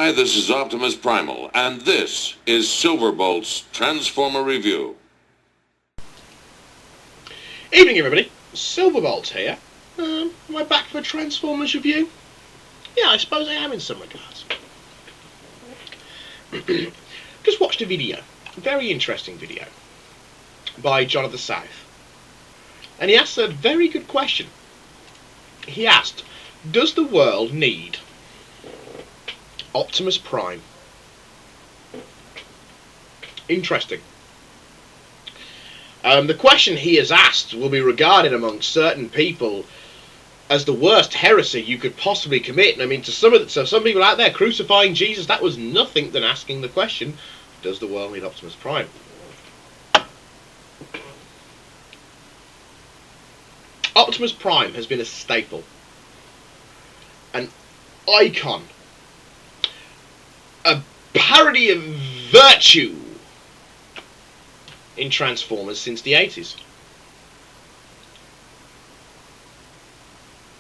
Hi, this is Optimus Primal, and this is Silverbolt's Transformer Review. Evening everybody, Silverbolt here. Am I back for a Transformers review? Yeah, I suppose I am in some regards. Just watched a video, a very interesting video, by John of the South. And he asked a very good question. He asked, does the world need Optimus Prime? Interesting. The question he has asked will be regarded among certain people as the worst heresy you could possibly commit. I mean, to some people out there crucifying Jesus, that was nothing than asking the question, does the world need Optimus Prime? Optimus Prime has been a staple, an icon, a parody of virtue in Transformers since the 80s.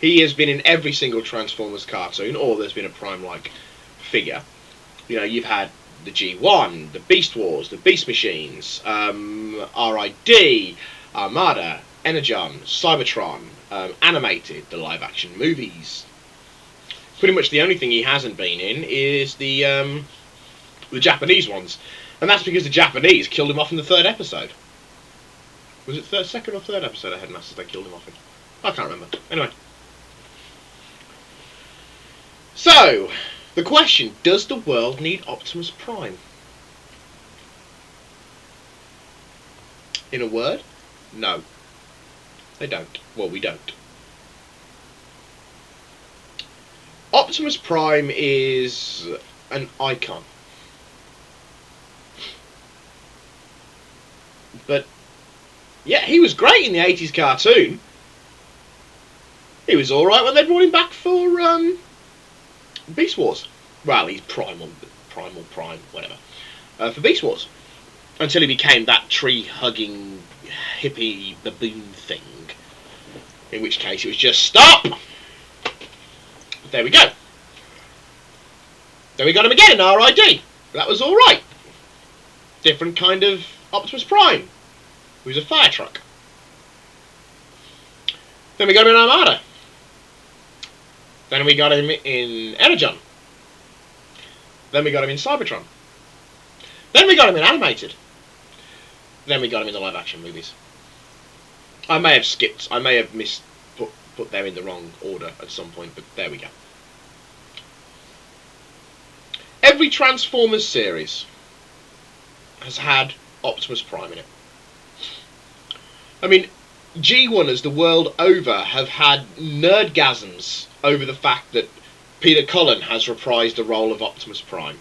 He has been in every single Transformers cartoon, or there's been a Prime-like figure. You know, you've had the G1, the Beast Wars, the Beast Machines, RID, Armada, Energon, Cybertron, animated, the live-action movies. Pretty much the only thing he hasn't been in is the Japanese ones. And that's because the Japanese killed him off in the third episode. Was it second or third episode of Headmasters they killed him off in? I can't remember. Anyway. So, the question, does the world need Optimus Prime? In a word, no. They don't. Well, we don't. Optimus Prime is an icon. But, yeah, he was great in the 80s cartoon. He was alright when they brought him back for Beast Wars. Well, he's Primal Prime, whatever. For Beast Wars. Until he became that tree-hugging, hippie baboon thing. In which case it was just, stop! There we go. Then we got him again in RID. That was alright. Different kind of Optimus Prime, who's a fire truck. Then we got him in Armada. Then we got him in Energon. Then we got him in Cybertron. Then we got him in animated. Then we got him in the live action movies. I may have put them in the wrong order at some point, but there we go. Every Transformers series has had Optimus Prime in it. I mean, G1ers the world over have had nerdgasms over the fact that Peter Cullen has reprised the role of Optimus Prime.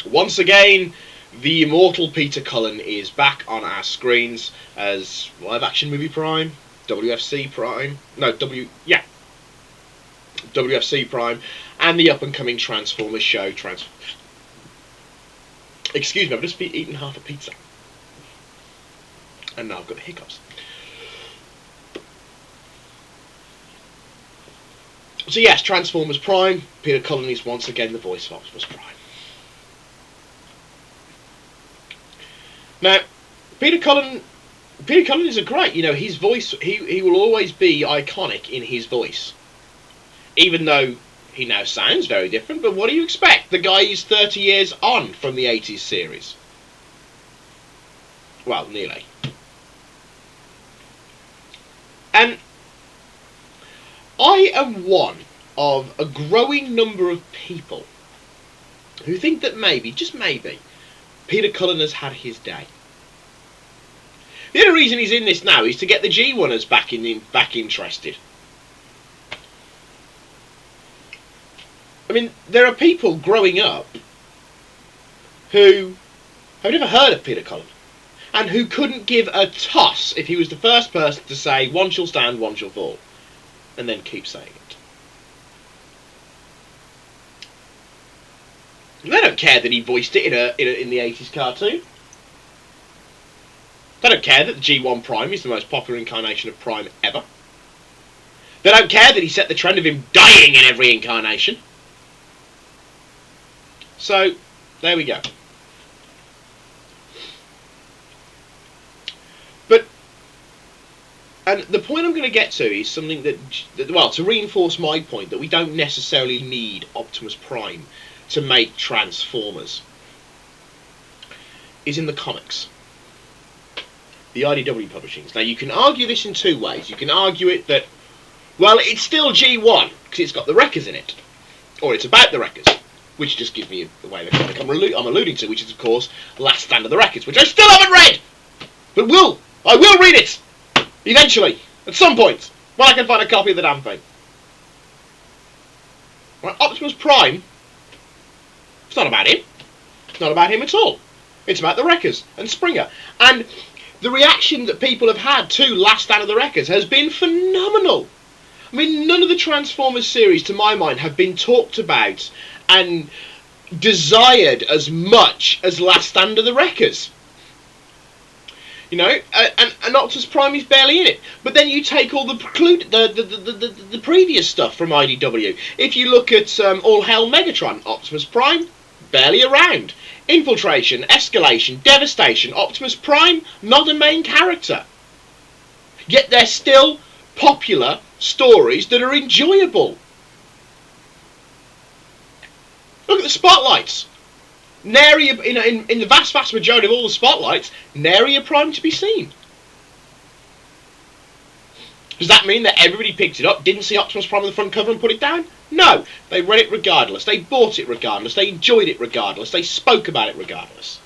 Once again, the immortal Peter Cullen is back on our screens as live-action movie Prime, WFC Prime, WFC Prime, and the up-and-coming Transformers show, Excuse me, I've just been eating half a pizza. And now I've got the hiccups. So yes, Transformers Prime, Peter Cullen is once again the voice of Optimus Prime. Now, Peter Cullen is a great, you know, his voice, he will always be iconic in his voice. Even though he now sounds very different, but what do you expect? The guy is 30 years on from the 80s series. Well, nearly. And I am one of a growing number of people who think that maybe, just maybe, Peter Cullen has had his day. The only reason he's in this now is to get the G1ers back interested. I mean, there are people growing up who have never heard of Peter Cullen and who couldn't give a toss if he was the first person to say, one shall stand, one shall fall, and then keep saying it. And they don't care that he voiced it in the 80s cartoon. They don't care that the G1 Prime is the most popular incarnation of Prime ever. They don't care that he set the trend of him dying in every incarnation. So, there we go. But, and the point I'm going to get to is something that, well, to reinforce my point that we don't necessarily need Optimus Prime to make Transformers, is in the comics. The IDW publishings. Now, you can argue this in two ways. You can argue it that, well, it's still G1, because it's got the Wreckers in it. Or it's about the Wreckers. Which just gives me the way that I'm alluding to, which is, of course, Last Stand of the Wreckers, which I still haven't read! But I will read it! Eventually. At some point. When I can find a copy of the damn thing. Right, Optimus Prime, it's not about him. It's not about him at all. It's about the Wreckers and Springer. And the reaction that people have had to Last Stand of the Wreckers has been phenomenal. I mean, none of the Transformers series, to my mind, have been talked about and desired as much as Last Stand of the Wreckers. You know, and Optimus Prime is barely in it. But then you take all the previous stuff from IDW. If you look at All Hell Megatron, Optimus Prime, barely around. Infiltration, Escalation, Devastation, Optimus Prime, not a main character. Yet they're still popular stories that are enjoyable. Look at the spotlights. Nary, in the vast majority of all the spotlights, nary a Prime to be seen. Does that mean that everybody picked it up, didn't see Optimus Prime on the front cover and put it down? No. They read it regardless. They bought it regardless. They enjoyed it regardless. They spoke about it regardless.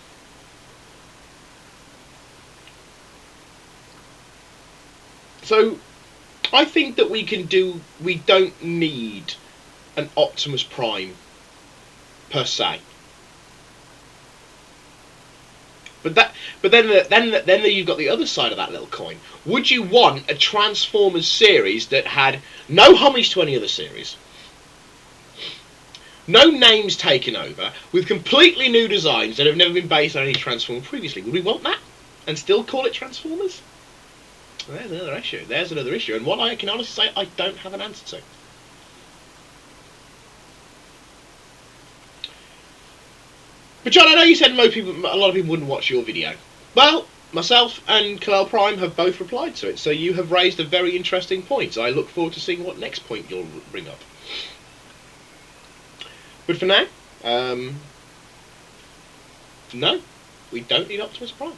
So, I think that we don't need an Optimus Prime per se. But then you've got the other side of that little coin. Would you want a Transformers series that had no homage to any other series, no names taken over, with completely new designs that have never been based on any Transformer previously? Would we want that and still call it Transformers? There's another issue. There's another issue, and one I can honestly say I don't have an answer to. But John, I know you said a lot of people wouldn't watch your video. Well, myself and Kalel Prime have both replied to it, so you have raised a very interesting point. I look forward to seeing what next point you'll bring up. But for now, no, we don't need Optimus Prime.